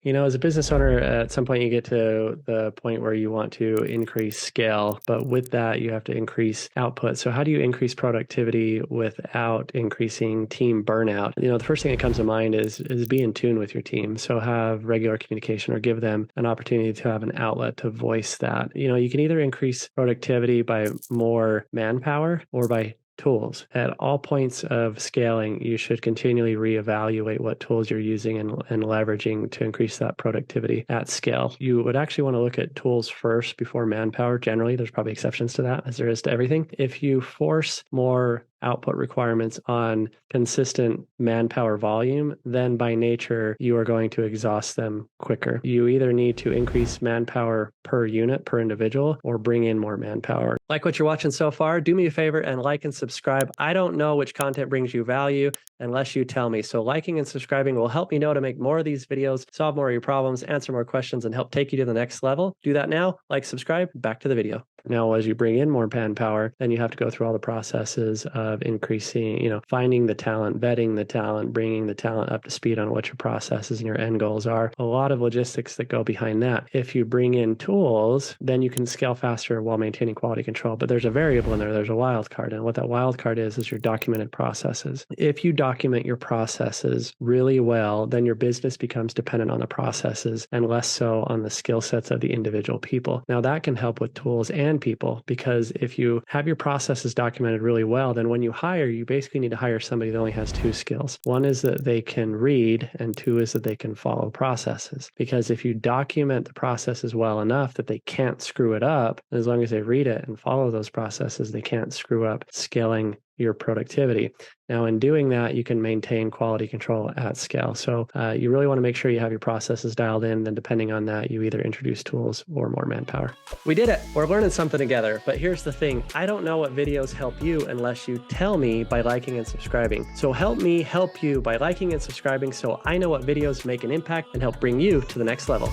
As a business owner, at some point you get to the point where you want to increase scale, but with that, you have to increase output. So how do you increase productivity without increasing team burnout? The first thing that comes to mind is be in tune with your team. So have regular communication or give them an opportunity to have an outlet to voice that. You can either increase productivity by more manpower or by tools. At all points of scaling, you should continually reevaluate what tools you're using and leveraging to increase that productivity at scale. You would actually want to look at tools first before manpower. Generally, there's probably exceptions to that, as there is to everything. If you force more output requirements on consistent manpower volume, then by nature, you are going to exhaust them quicker. You either need to increase manpower per unit, per individual, or bring in more manpower. Like what you're watching so far, do me a favor and like and subscribe. I don't know which content brings you value unless you tell me. So liking and subscribing will help me know to make more of these videos, solve more of your problems, answer more questions, and help take you to the next level. Do that now, like, subscribe, back to the video. Now, as you bring in more manpower, then you have to go through all the processes of increasing, finding the talent, vetting the talent, bringing the talent up to speed on what your processes and your end goals are. A lot of logistics that go behind that. If you bring in tools, then you can scale faster while maintaining quality control. But there's a variable in there. There's a wild card. And what that wild card is your documented processes. If you document your processes really well, then your business becomes dependent on the processes and less so on the skill sets of the individual people. Now, that can help with tools and people, because if you have your processes documented really well, then when you hire, you basically need to hire somebody that only has two skills. One is that they can read, and two is that they can follow processes. Because if you document the processes well enough that they can't screw it up, as long as they read it and follow those processes, they can't screw up scaling your productivity. Now, in doing that, you can maintain quality control at scale. So you really want to make sure you have your processes dialed in. Then depending on that, you either introduce tools or more manpower. We did it. We're learning something together. But here's the thing. I don't know what videos help you unless you tell me by liking and subscribing. So help me help you by liking and subscribing so I know what videos make an impact and help bring you to the next level.